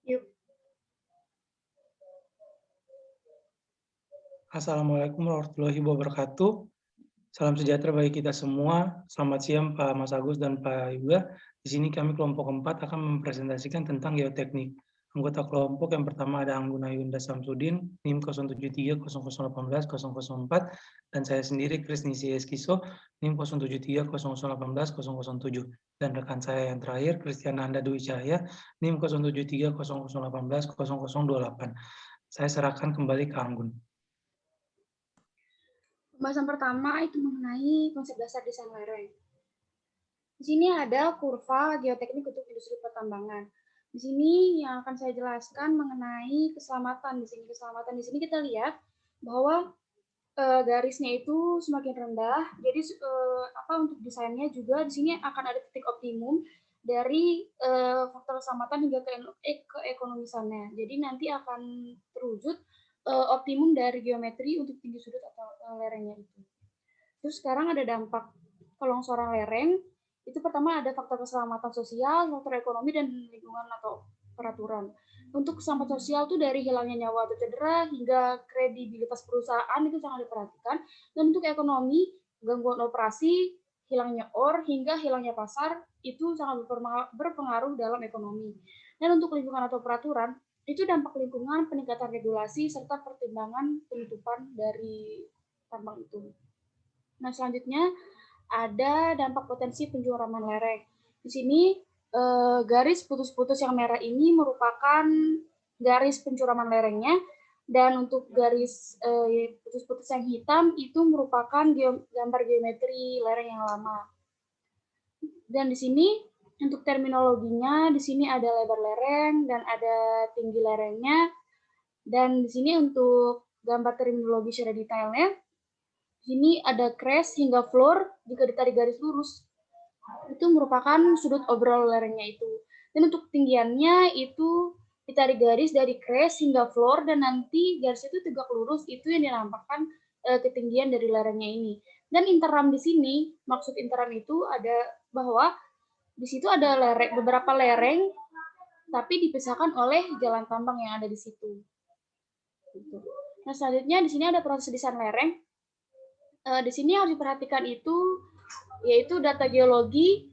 Yuk. Assalamualaikum warahmatullahi wabarakatuh. Salam sejahtera bagi kita semua. Selamat siang Pak Mas Agus dan Pak Yuga. Di sini kami kelompok 4 akan mempresentasikan tentang geoteknik. Anggota kelompok yang pertama ada Angguna Yunda Samsudin, NIM 07300180004, dan saya sendiri Krisnisi Eskiso, NIM 07300180007. Dan rekan saya yang terakhir, Kristiana Anda Dwi Cahaya, NIM 07300180028. Saya serahkan kembali ke Anggun. Pembahasan pertama itu mengenai konsep dasar desain lereng. Di sini ada kurva geoteknik untuk industri pertambangan. Di sini yang akan saya jelaskan mengenai keselamatan. Keselamatan di sini kita lihat bahwa garisnya itu semakin rendah. Jadi untuk desainnya juga di sini akan ada titik optimum dari faktor keselamatan hingga ke ekonomisannya. Jadi nanti akan terwujud optimum dari geometri untuk tinggi sudut atau lerengnya itu. Terus sekarang ada dampak kelongsoran lereng. Itu pertama ada faktor keselamatan sosial, faktor ekonomi, dan lingkungan atau peraturan. Untuk keselamatan sosial itu dari hilangnya nyawa atau cedera hingga kredibilitas perusahaan itu sangat diperhatikan. Dan untuk ekonomi, gangguan operasi, hilangnya hingga hilangnya pasar itu sangat berpengaruh dalam ekonomi. Dan untuk lingkungan atau peraturan, itu dampak lingkungan, peningkatan regulasi, serta pertimbangan penutupan dari tambang itu. Nah, selanjutnya ada dampak potensi pencuraman lereng. Di sini garis putus-putus yang merah ini merupakan garis pencuraman lerengnya, dan untuk garis putus-putus yang hitam itu merupakan gambar geometri lereng yang lama. Dan di sini untuk terminologinya, di sini ada lebar lereng dan ada tinggi lerengnya. Dan di sini untuk gambar terminologi secara detailnya, ini ada crash hingga floor jika ditarik garis lurus. Itu merupakan sudut obrol lerengnya itu. Dan untuk ketinggiannya itu ditarik garis dari crash hingga floor dan nanti garis itu tegak lurus, itu yang dinampakkan ketinggian dari lerengnya ini. Dan interam di sini, maksud interam itu ada bahwa di situ ada beberapa lereng tapi dipisahkan oleh jalan tambang yang ada di situ. Nah, selanjutnya di sini ada proses desain lereng. Di sini harus diperhatikan itu yaitu data geologi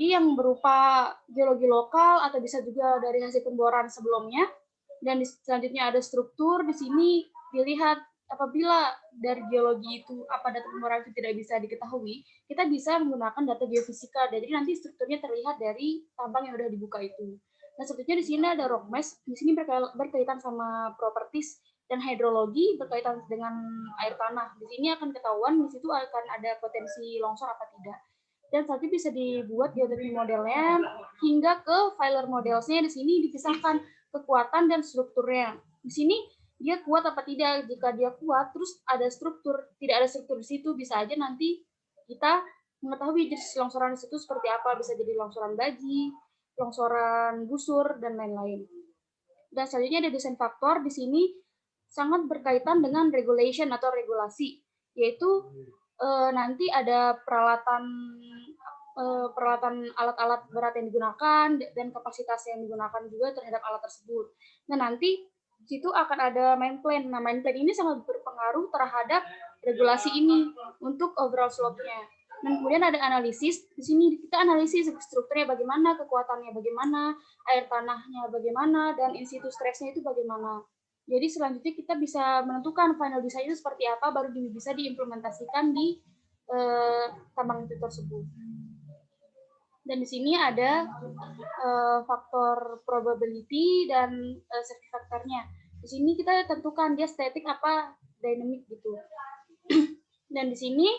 yang berupa geologi lokal atau bisa juga dari hasil pemboran sebelumnya. Dan selanjutnya ada struktur. Di sini dilihat apabila dari geologi itu apa data pemboran itu tidak bisa diketahui, kita bisa menggunakan data geofisika. Jadi nanti strukturnya terlihat dari tambang yang sudah dibuka itu. Nah, selanjutnya di sini ada rock mass. Di sini berkaitan sama properties, dan hidrologi berkaitan dengan air tanah. Di sini akan ketahuan di situ akan ada potensi longsor apa tidak. Dan selanjutnya bisa dibuat geoteknik modelnya hingga ke filer modelsnya. Di sini dipisahkan kekuatan dan strukturnya. Di sini dia kuat apa tidak. Jika dia kuat, terus ada struktur, tidak ada struktur di situ, bisa aja nanti kita mengetahui jenis longsoran di situ seperti apa. Bisa jadi longsoran baji, longsoran busur, dan lain-lain. Dan selanjutnya ada desain faktor. Di sini sangat berkaitan dengan regulation atau regulasi, yaitu nanti ada peralatan alat-alat berat yang digunakan dan kapasitas yang digunakan juga terhadap alat tersebut. Nah, nanti situ akan ada main plan. Nah, main plan ini sangat berpengaruh terhadap regulasi ini untuk overall slope-nya. Dan kemudian ada analisis. Di sini kita analisis strukturnya bagaimana, kekuatannya bagaimana, air tanahnya bagaimana, dan in situ stressnya itu bagaimana. Jadi selanjutnya kita bisa menentukan final design itu seperti apa, baru bisa diimplementasikan di tambang itu tersebut. Dan di sini ada faktor probability dan safety factor-nya. Di sini kita tentukan dia static apa dynamic gitu. Dan di sini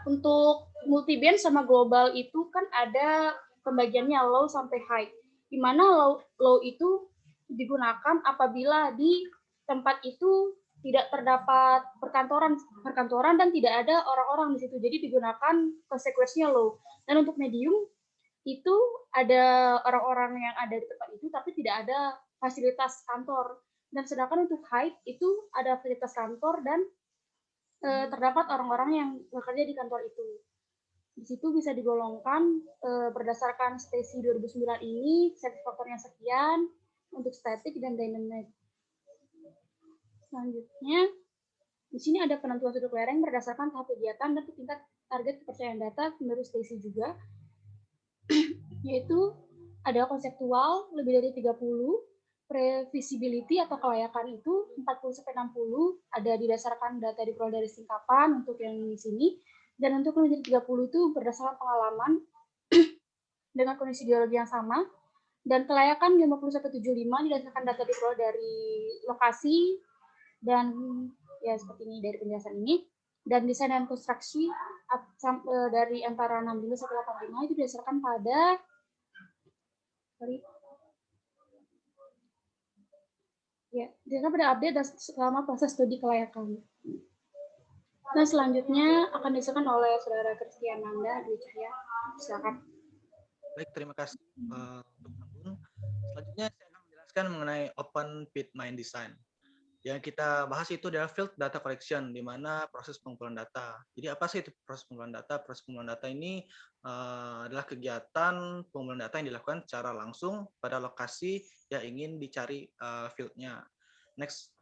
untuk multi-band sama global itu kan ada pembagiannya low sampai high. Di mana low itu digunakan apabila di tempat itu tidak terdapat perkantoran dan tidak ada orang-orang di situ. Jadi digunakan konsekuensinya low. Dan untuk medium itu ada orang-orang yang ada di tempat itu tapi tidak ada fasilitas kantor. Dan sedangkan untuk high itu ada fasilitas kantor dan terdapat orang-orang yang bekerja di kantor itu. Di situ bisa digolongkan berdasarkan Stacey 2009 ini, set faktornya sekian untuk statik dan dynamic. Selanjutnya, di sini ada penentuan sudut lereng berdasarkan tahap kegiatan dan tingkat target kepercayaan data menurut Stacey juga, yaitu ada konseptual lebih dari 30, previsibility atau kelayakan itu 40-60, ada didasarkan data diperoleh dari singkapan untuk yang di sini, dan untuk lebih dari 30 itu berdasarkan pengalaman dengan kondisi geologi yang sama, dan kelayakan 5175 didasarkan data diperoleh dari lokasi, dan ya seperti ini dari penjelasan ini, dan desain dan konstruksi dari antara 65 sampai 85 itu didasarkan pada pada update selama proses studi kelayakan. Nah, selanjutnya akan disampaikan oleh Saudara Kristiananda Dwi Cahya. Silakan. Baik, terima kasih untuk Anggun. Selanjutnya saya akan menjelaskan mengenai Open Pit Mine Design. Yang kita bahas itu adalah Field Data Collection, di mana proses pengumpulan data. Jadi apa sih itu proses pengumpulan data? Proses pengumpulan data ini adalah kegiatan pengumpulan data yang dilakukan secara langsung pada lokasi yang ingin dicari field-nya. Next.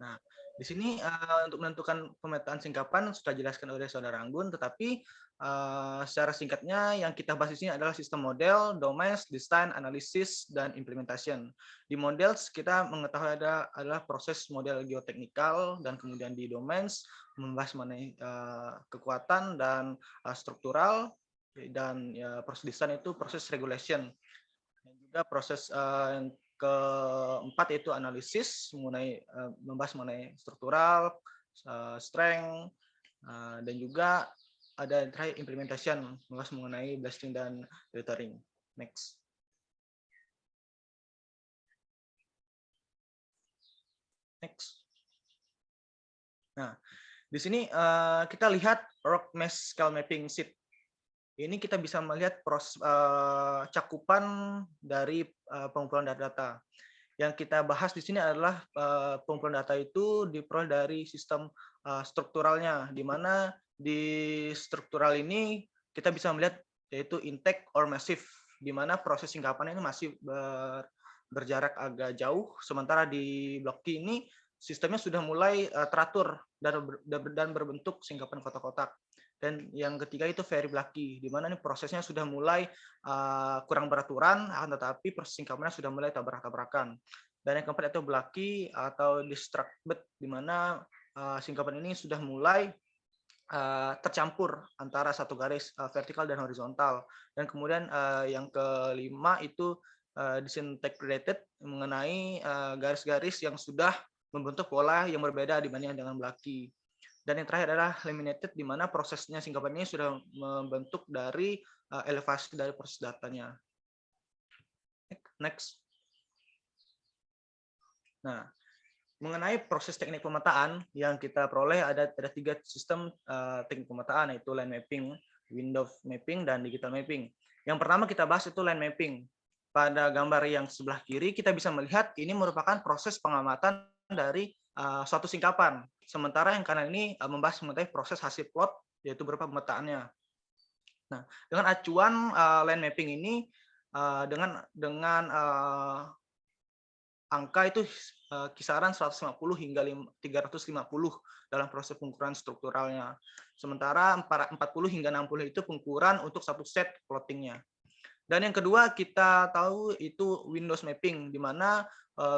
Nah, di sini untuk menentukan pemetaan singkapan sudah dijelaskan oleh Saudara Anggun, tetapi secara singkatnya yang kita bahas di sini adalah sistem model, domains, design, analisis, dan implementation. Di models kita mengetahui adalah proses model geoteknikal, dan kemudian di domains membahas mengenai kekuatan dan struktural, dan proses design itu proses regulation, dan juga proses keempat yaitu analisis membahas mengenai struktural, strength, dan juga ada terakhir implementation membahas mengenai blasting dan filtering. Next. Next. Nah, di sini kita lihat rock mass scale mapping sheet. Ini kita bisa melihat cakupan dari pengumpulan data. Yang kita bahas di sini adalah pengumpulan data itu diperoleh dari sistem strukturalnya, di mana di struktural ini kita bisa melihat yaitu intake or massive, di mana proses singkapan ini masih berjarak agak jauh, sementara di blok Q ini sistemnya sudah mulai teratur dan berbentuk singkapan kotak-kotak. Dan yang ketiga itu very blocky, di mana ini prosesnya sudah mulai kurang beraturan, tetapi proses singkapannya sudah mulai tabrak-tabrakan. Dan yang keempat itu blocky atau distracted, di mana singkapan ini sudah mulai tercampur antara satu garis vertikal dan horizontal. Dan kemudian yang kelima itu disintegrated, mengenai garis-garis yang sudah membentuk pola yang berbeda dibanding dengan blocky. Dan yang terakhir adalah laminated, di mana prosesnya singkapan ini sudah membentuk dari elevasi dari proses datanya. Next. Nah, mengenai proses teknik pemetaan yang kita peroleh ada 3 sistem teknik pemetaan, yaitu line mapping, window mapping, dan digital mapping. Yang pertama kita bahas itu line mapping. Pada gambar yang sebelah kiri kita bisa melihat ini merupakan proses pengamatan dari suatu singkapan. Sementara yang kanan ini membahas mengenai proses hasil plot, yaitu berupa pemetaannya. Nah, dengan acuan line mapping ini dengan angka itu kisaran 150 hingga 350 dalam proses pengukuran strukturalnya. Sementara 40 hingga 60 itu pengukuran untuk satu set plottingnya. Dan yang kedua kita tahu itu Windows mapping, di mana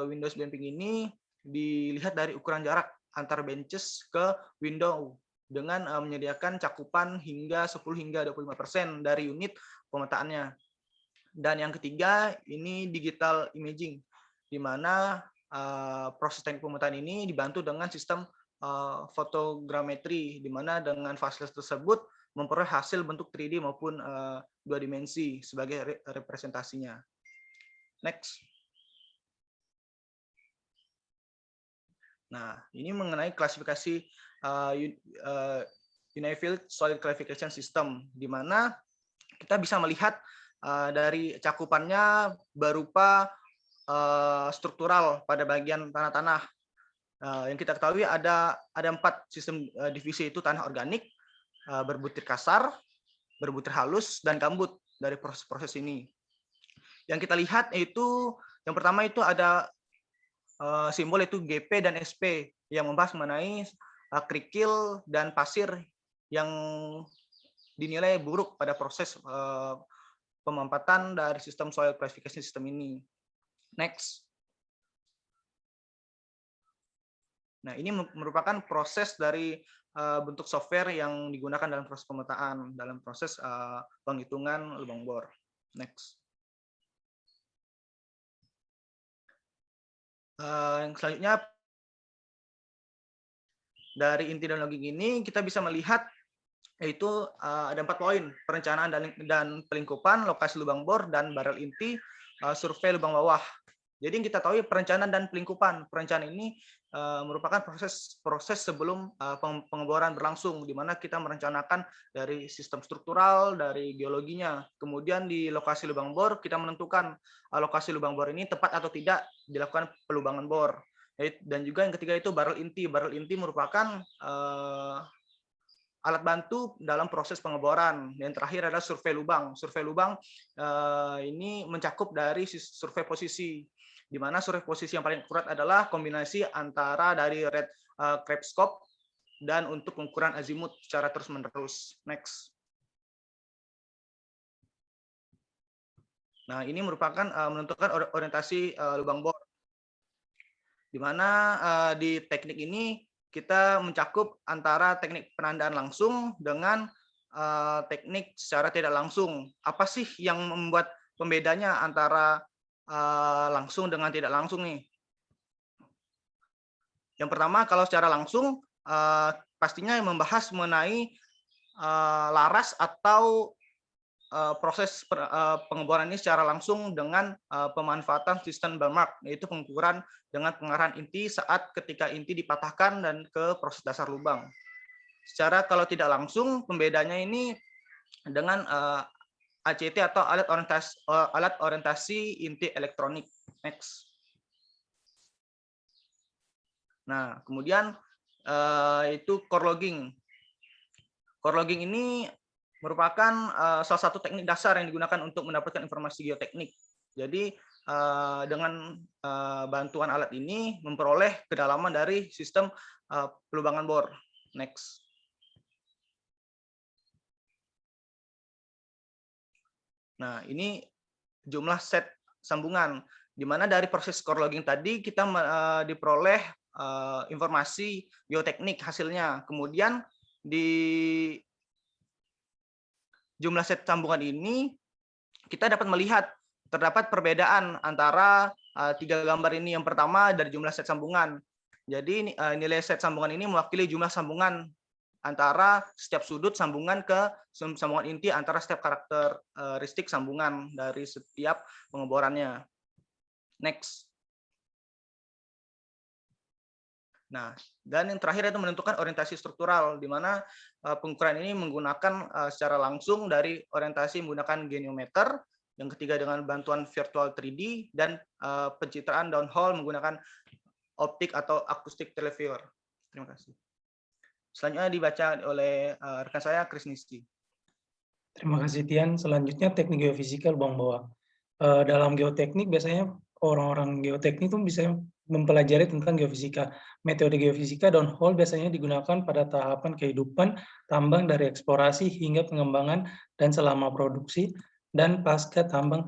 Windows mapping ini dilihat dari ukuran jarak antar benches ke window dengan menyediakan cakupan hingga 10 hingga 25% dari unit pemetaannya. Dan yang ketiga ini digital imaging, di mana proses teknik pemetaan ini dibantu dengan sistem fotogrametri, di mana dengan fasilitas tersebut memperoleh hasil bentuk 3D maupun 2 dimensi sebagai representasinya. Next. Nah, ini mengenai klasifikasi Unified Solid Classification System, di mana kita bisa melihat dari cakupannya berupa struktural pada bagian tanah-tanah, Yang kita ketahui ada 4 sistem divisi, itu tanah organik, berbutir kasar, berbutir halus, dan gambut dari proses-proses ini. Yang kita lihat yaitu yang pertama itu ada simbol yaitu GP dan SP yang membahas mengenai kerikil dan pasir yang dinilai buruk pada proses pemampatan dari sistem soil classification system ini. Next. Nah, ini merupakan proses dari bentuk software yang digunakan dalam proses pemetaan, dalam proses penghitungan lubang bor. Next. Yang selanjutnya, dari inti dan logging ini kita bisa melihat yaitu ada 4 poin: perencanaan dan pelingkupan, lokasi lubang bor, dan barel inti, survei lubang bawah. Jadi yang kita tahu perencanaan dan pelingkupan. Perencanaan ini merupakan proses sebelum pengeboran berlangsung, di mana kita merencanakan dari sistem struktural, dari geologinya. Kemudian di lokasi lubang bor kita menentukan lokasi lubang bor ini tepat atau tidak dilakukan pelubangan bor. Dan juga yang ketiga itu barel inti. Barel inti merupakan alat bantu dalam proses pengeboran. Yang terakhir adalah survei lubang. Survei lubang ini mencakup dari survei posisi, di mana survei posisi yang paling akurat adalah kombinasi antara dari red crab scope dan untuk pengukuran azimut secara terus-menerus. Next. Nah, ini merupakan menentukan orientasi lubang bor, di mana di teknik ini kita mencakup antara teknik penandaan langsung dengan teknik secara tidak langsung. Apa sih yang membuat pembedanya antara langsung dengan tidak langsung nih? Yang pertama, kalau secara langsung pastinya membahas mengenai laras atau proses pengeboran ini secara langsung dengan pemanfaatan sistem Bellmark, yaitu pengukuran dengan pengarahan inti saat ketika inti dipatahkan dan ke proses dasar lubang. Secara kalau tidak langsung, pembedanya ini dengan ACT atau alat orientasi inti elektronik. Next. Nah, kemudian itu core logging. Core logging ini merupakan salah satu teknik dasar yang digunakan untuk mendapatkan informasi geoteknik. Jadi dengan bantuan alat ini memperoleh kedalaman dari sistem pelubangan bor. Next. Nah, ini jumlah set sambungan, di mana dari proses core logging tadi kita diperoleh informasi geoteknik hasilnya. Kemudian di jumlah set sambungan ini kita dapat melihat terdapat perbedaan antara 3 gambar ini. Yang pertama dari jumlah set sambungan. Jadi nilai set sambungan ini mewakili jumlah sambungan antara setiap sudut sambungan ke sambungan inti antara setiap karakteristik sambungan dari setiap pengeborannya. Next. Nah, dan yang terakhir itu menentukan orientasi struktural, di mana pengukuran ini menggunakan secara langsung dari orientasi menggunakan geniometer, yang ketiga dengan bantuan virtual 3D, dan pencitraan downhole menggunakan optik atau akustik televiewer. Terima kasih. Selanjutnya dibaca oleh rekan saya, Krisniski. Terima kasih, Tian. Selanjutnya teknik geofisika lubang bawah. Dalam geoteknik biasanya orang-orang geoteknik itu bisa mempelajari tentang geofisika. Metode geofisika downhole biasanya digunakan pada tahapan kehidupan tambang dari eksplorasi hingga pengembangan dan selama produksi dan pasca tambang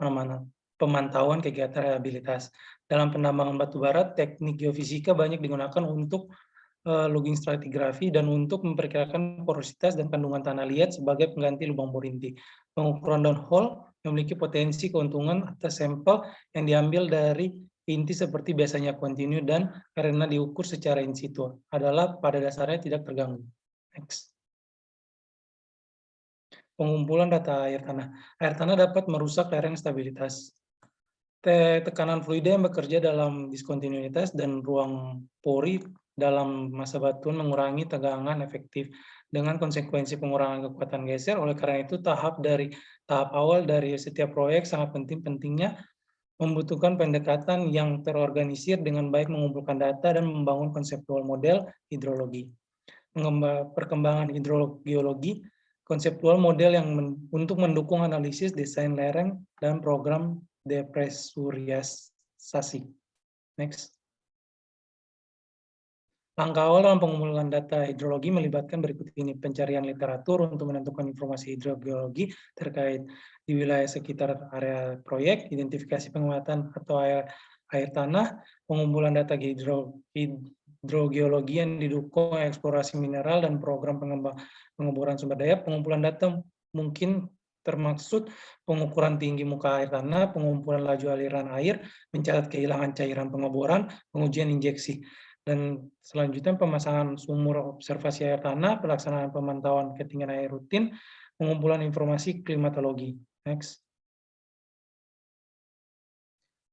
pemantauan kegiatan rehabilitas. Dalam penambangan batu bara, teknik geofisika banyak digunakan untuk logging stratigrafi dan untuk memperkirakan porositas dan kandungan tanah liat sebagai pengganti lubang bor inti. Pengukuran downhole memiliki potensi keuntungan atas sampel yang diambil dari inti seperti biasanya kontinu dan karena diukur secara in situ adalah pada dasarnya tidak terganggu. Next. Pengumpulan data air tanah. Air tanah dapat merusak lereng stabilitas. Tekanan fluida yang bekerja dalam diskontinuitas dan ruang pori dalam masa batuan mengurangi tegangan efektif dengan konsekuensi pengurangan kekuatan geser. Oleh karena itu tahap awal dari setiap proyek sangat pentingnya membutuhkan pendekatan yang terorganisir dengan baik, mengumpulkan data dan membangun konseptual model hidrologi. Perkembangan hidrogeologi, konseptual model yang untuk mendukung analisis desain lereng dan program depresuriasasi. Next. Langkah awal dalam pengumpulan data hidrologi melibatkan berikut ini: pencarian literatur untuk menentukan informasi hidrogeologi terkait di wilayah sekitar area proyek, identifikasi penguatan atau air tanah, pengumpulan data hidrogeologi yang didukung eksplorasi mineral dan program pengeboran sumber daya. Pengumpulan data mungkin termaksud pengukuran tinggi muka air tanah, pengumpulan laju aliran air, mencatat kehilangan cairan pengeboran, pengujian injeksi. Dan selanjutnya pemasangan sumur observasi air tanah, pelaksanaan pemantauan ketinggian air rutin, pengumpulan informasi klimatologi. Next.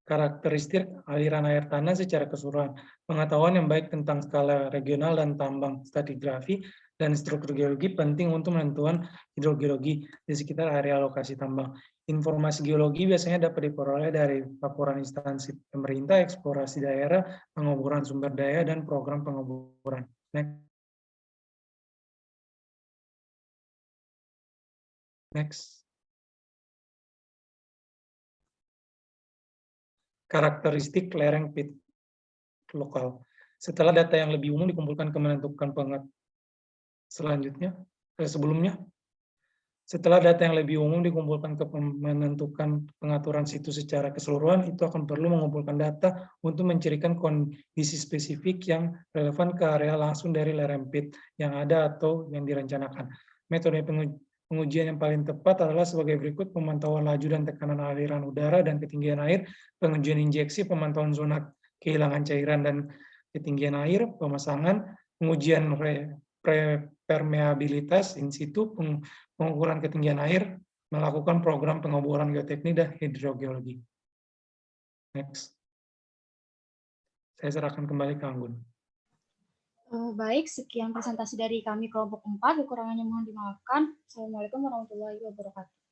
Karakteristik aliran air tanah secara keseluruhan, pengetahuan yang baik tentang skala regional dan tambang stratigrafi dan struktur geologi penting untuk menentukan hidrogeologi di sekitar area lokasi tambang. Informasi geologi biasanya dapat diperoleh dari laporan instansi pemerintah, eksplorasi daerah, pengeboran sumber daya, dan program pengeboran. Next. Karakteristik lereng pit lokal. Setelah data yang lebih umum dikumpulkan ke menentukan setelah data yang lebih umum dikumpulkan ke menentukan pengaturan situs secara keseluruhan, itu akan perlu mengumpulkan data untuk mencirikan kondisi spesifik yang relevan ke area langsung dari lereng pit yang ada atau yang direncanakan. Metode pengujian yang paling tepat adalah sebagai berikut: pemantauan laju dan tekanan aliran udara dan ketinggian air, pengujian injeksi, pemantauan zona kehilangan cairan dan ketinggian air, pemasangan, pengujian permeabilitas in situ, pengukuran ketinggian air, melakukan program pengeboran geoteknik dan hidrogeologi. Next. Saya serahkan kembali ke Anggun. Baik, sekian presentasi dari kami kelompok 4. Kekurangannya mohon dimaafkan. Assalamualaikum warahmatullahi wabarakatuh.